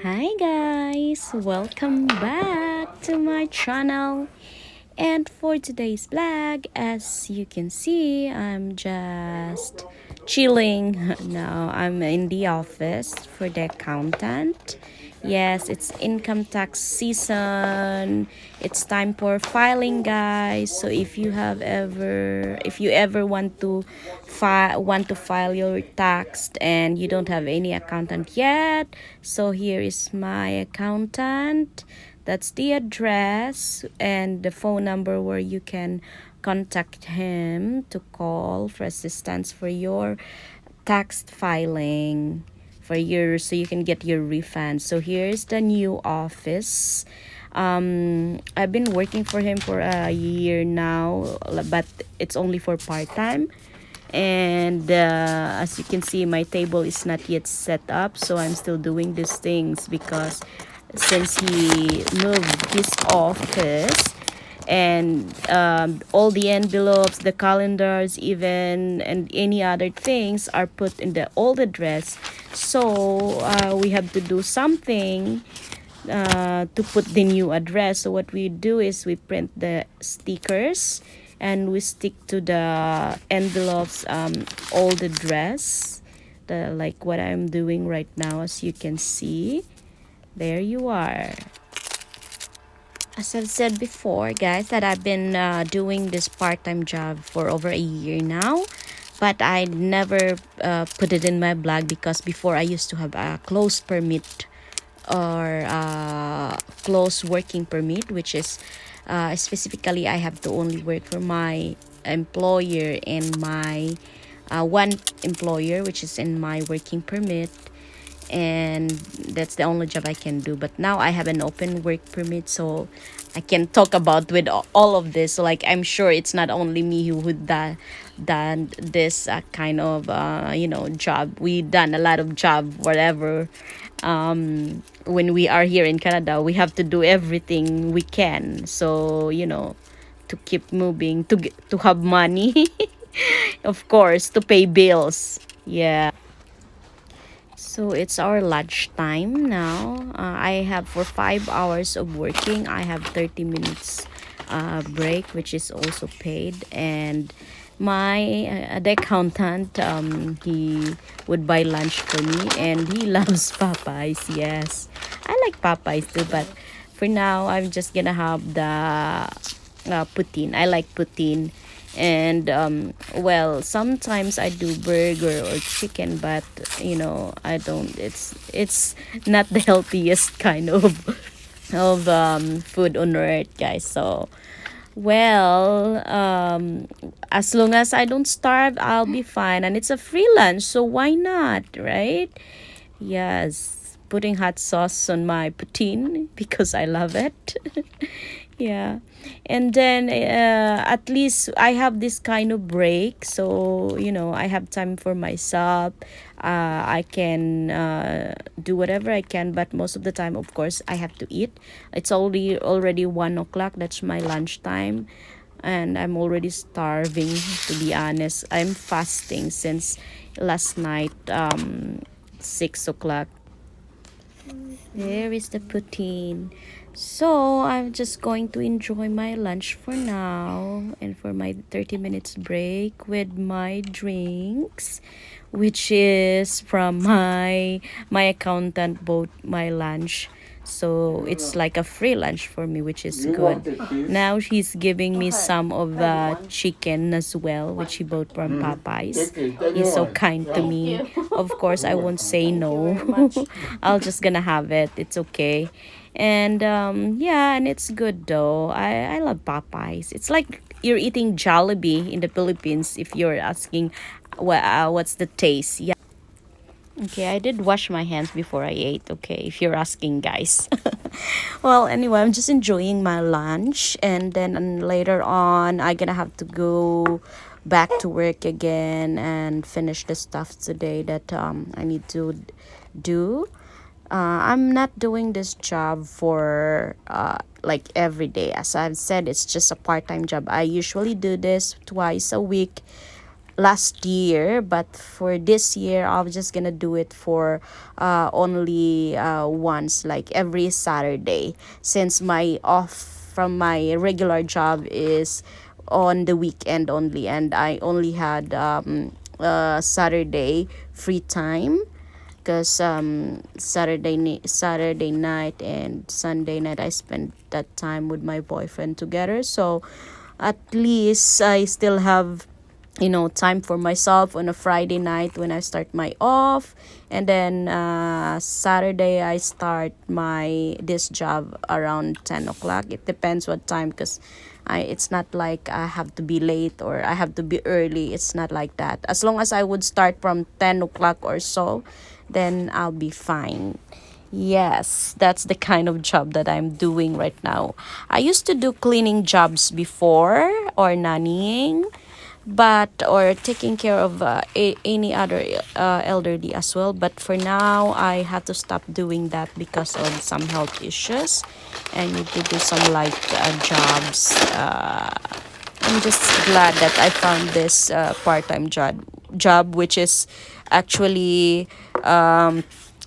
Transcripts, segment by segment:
Hi guys, welcome back to my channel. And for today's vlog, as you can see, I'm just chilling. Now I'm in the office for the accountant. Yes, it's income tax season. It's time for filing, guys. So if you ever want to file your tax and you don't have any accountant yet, so here is my accountant. That's the address and the phone number where you can contact him to call for assistance for your tax filing for your so you can get your refund. So here's the new office. I've been working for him for a year now, but it's only for part-time. And as you can see, my table is not yet set up, so I'm still doing these things because since he moved this office, and all the envelopes, the calendars, even, and any other things are put in the old address. So we have to do something to put the new address. So what we do is we print the stickers and we stick to the envelopes old address, the like what I'm doing right now. As you can see, there you are. As I've said before, guys, that I've been doing this part-time job for over a year now, but I never put it in my blog because before I used to have a closed permit or close working permit, which is specifically I have to only work for my employer and my one employer, which is in my working permit, and that's the only job I can do. But now I have an open work permit, so I can talk about with all of this. So like I'm sure it's not only me who would done this kind of job. We done a lot of job, whatever. When we are here in Canada, we have to do everything we can. So to keep moving, to have money, of course, to pay bills. Yeah. So it's our lunch time now. I have for 5 hours of working. I have 30 minutes break, which is also paid. And my the accountant, he would buy lunch for me, and he loves Popeyes. Yes, I like Popeyes too, but for now I'm just gonna have the poutine. I like poutine. And well, sometimes I do burger or chicken, but I don't, it's not the healthiest kind of food on earth, guys. So well, as long as I don't starve, I'll be fine, and it's a free lunch, so why not, right? Yes, putting hot sauce on my poutine because I love it. Yeah. And then at least I have this kind of break, so I have time for myself. I can do whatever I can, but most of the time, of course, I have to eat. It's already 1 o'clock. That's my lunchtime, and I'm already starving, to be honest. I'm fasting since last night, 6 o'clock. There is the poutine. So I'm just going to enjoy my lunch for now and for my 30 minutes break with my drinks, which is from my accountant bought my lunch. So it's like a free lunch for me, which is good. Now he's giving me some of the chicken as well, which he bought from Popeyes. He's so kind to me. Of course, I won't say no. I'll just gonna have it. It's okay. And yeah, and it's good though. I love Popeyes. It's like you're eating Jollibee in the Philippines if you're asking what's the taste. Yeah. Okay, I did wash my hands before I ate, okay, if you're asking, guys. Well, anyway, I'm just enjoying my lunch, and then later on, I'm gonna have to go back to work again and finish the stuff today that I need to do. I'm not doing this job for like every day. As I've said, it's just a part time job. I usually do this twice a week, last year, but for this year I'm just gonna do it for only once, like every Saturday, since my off from my regular job is on the weekend only, and I only had Saturday free time, because Saturday night and Sunday night I spent that time with my boyfriend together. So at least I still have, time for myself on a Friday night when I start my off, and then Saturday I start my this job around 10 o'clock. It depends what time, because it's not like I have to be late or I have to be early. It's not like that. As long as I would start from 10 o'clock or so, then I'll be fine. Yes, that's the kind of job that I'm doing right now. I used to do cleaning jobs before, or nannying, but or taking care of any other elderly as well. But for now, I had to stop doing that because of some health issues. I need to do some light jobs. I'm just glad that I found this part-time job, which is actually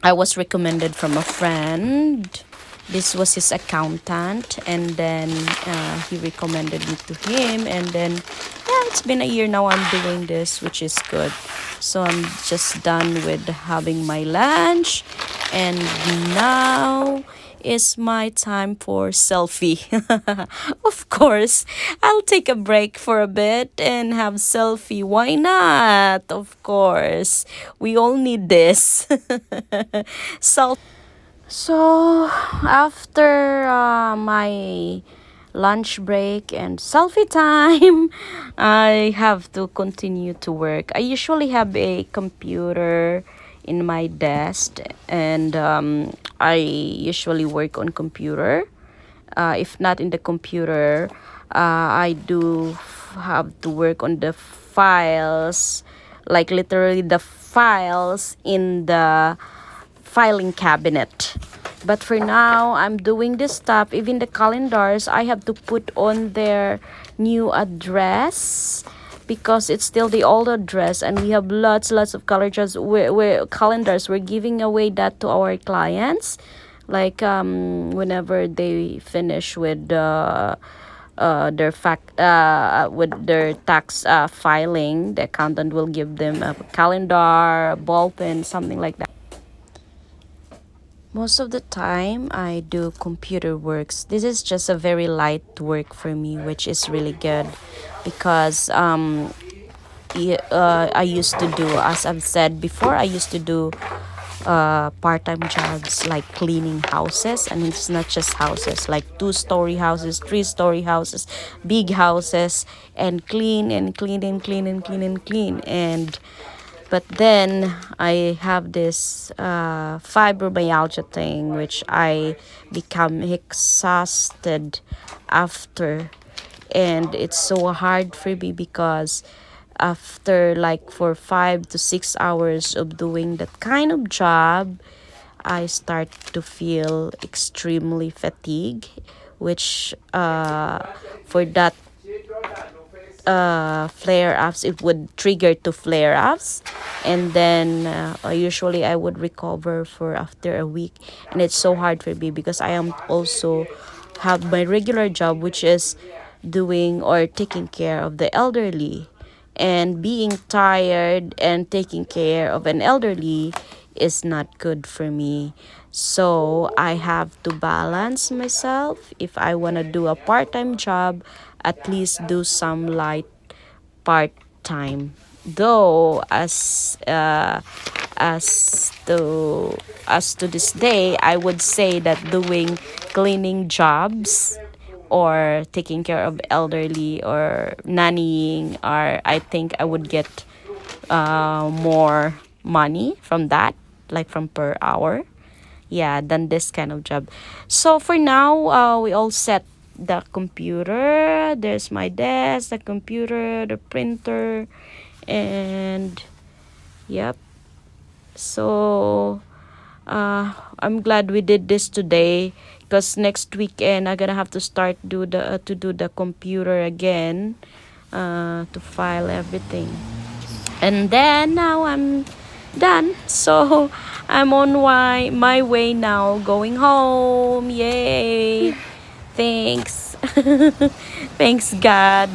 I was recommended from a friend. This was his accountant, and then he recommended me to him, and then yeah, it's been a year now I'm doing this, which is good. So I'm just done with having my lunch, and now is my time for selfie. Of course, I'll take a break for a bit and have selfie. Why not? Of course, we all need this. So after my lunch break and selfie time, I have to continue to work. I usually have a computer in my desk, and I usually work on computer. If not in the computer, I do have to work on the files, like literally the files in the filing cabinet. But for now, I'm doing this stuff. Even the calendars, I have to put on their new address, because it's still the old address, and we have lots of calendars. We're giving away that to our clients, like whenever they finish with their fact with their tax filing, the accountant will give them a calendar, a ball pen, something like that. Most of the time, I do computer works. This is just a very light work for me, which is really good, because I used to do, as I've said before, I used to do part-time jobs like cleaning houses, and it's not just houses, like two-story houses, three-story houses, big houses, and clean and clean and clean and clean and clean. And but then I have this fibromyalgia thing, which I become exhausted after. And it's so hard for me, because after like for 5 to 6 hours of doing that kind of job, I start to feel extremely fatigued, which for that flare ups, it would trigger to flare ups, and then usually I would recover for after a week. And it's so hard for me, because I am also have my regular job, which is doing or taking care of the elderly, and being tired and taking care of an elderly is not good for me. So I have to balance myself. If I want to do a part-time job, at least do some light part-time. Though as to this day, I would say that doing cleaning jobs or taking care of elderly or nannying, or I think I would get more money from that, like from per hour, yeah, than this kind of job. So for now, we all set the computer. There's my desk, the computer, the printer, and yep. So I'm glad we did this today, because next weekend I'm gonna have to start do the computer again, to file everything. And then now I'm done. So I'm on my way now, going home. Yay! Thanks. Thanks God.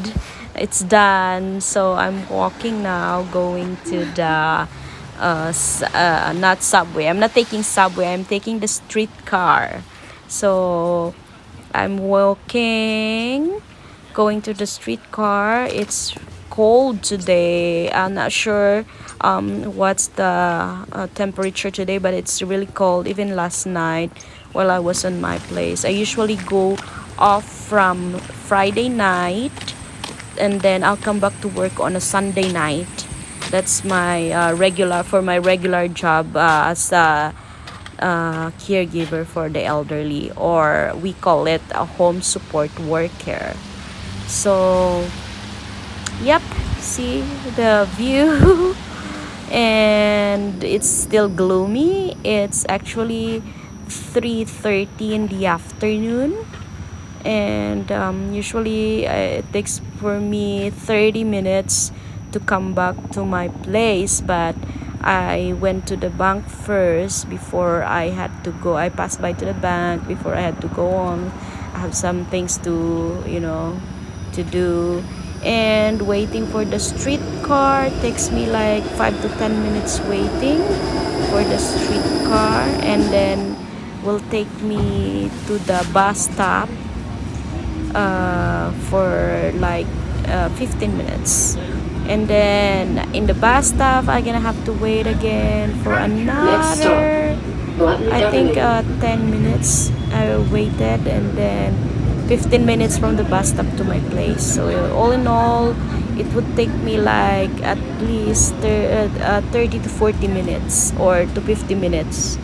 It's done. So I'm walking now, going to the not subway. I'm not taking subway. I'm taking the streetcar. So I'm walking, going to the streetcar. It's cold today. I'm not sure what's the temperature today, but it's really cold. Even last night while I was on my place, I usually go off from Friday night, and then I'll come back to work on a Sunday night. That's my regular job as a caregiver for the elderly, or we call it a home support worker. So yep, see the view. And it's still gloomy. It's actually 3:30 in the afternoon, and usually it takes for me 30 minutes to come back to my place, but I went to the bank first before I had to go. I passed by to the bank before I had to go on. I have some things to, to do. And waiting for the streetcar takes me like 5 to 10 minutes waiting for the streetcar, and then will take me to the bus stop for like 15 minutes. And then in the bus stop, I'm gonna have to wait again for another, I think, 10 minutes. I waited, and then 15 minutes from the bus stop to my place. So all in all, it would take me like at least 30 to 40 minutes or to 50 minutes.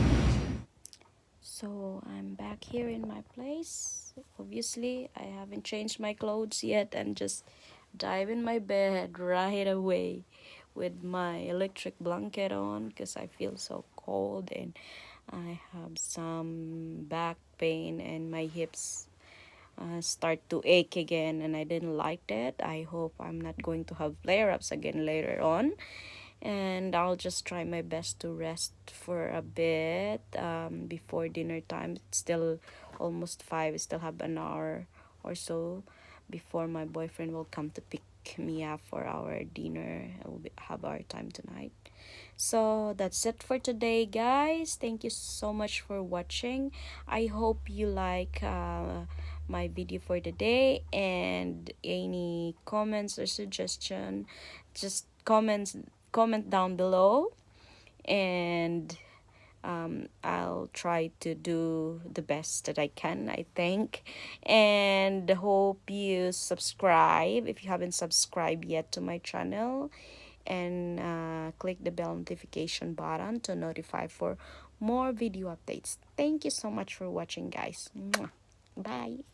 So I'm back here in my place. Obviously, I haven't changed my clothes yet, and just dive in my bed right away with my electric blanket on because I feel so cold, and I have some back pain and my hips start to ache again, and I didn't like that. I hope I'm not going to have flare-ups again later on, and I'll just try my best to rest for a bit before dinner time. It's still almost 5. I still have an hour or so before my boyfriend will come to pick me up for our dinner. Have our time tonight. So that's it for today, guys. Thank you so much for watching. I hope you like my video for today, and any comments or suggestion, just comment down below, and I'll try to do the best that I can, I think. And hope you subscribe if you haven't subscribed yet to my channel, and click the bell notification button to notify for more video updates. Thank you so much for watching, guys. Mwah. Bye.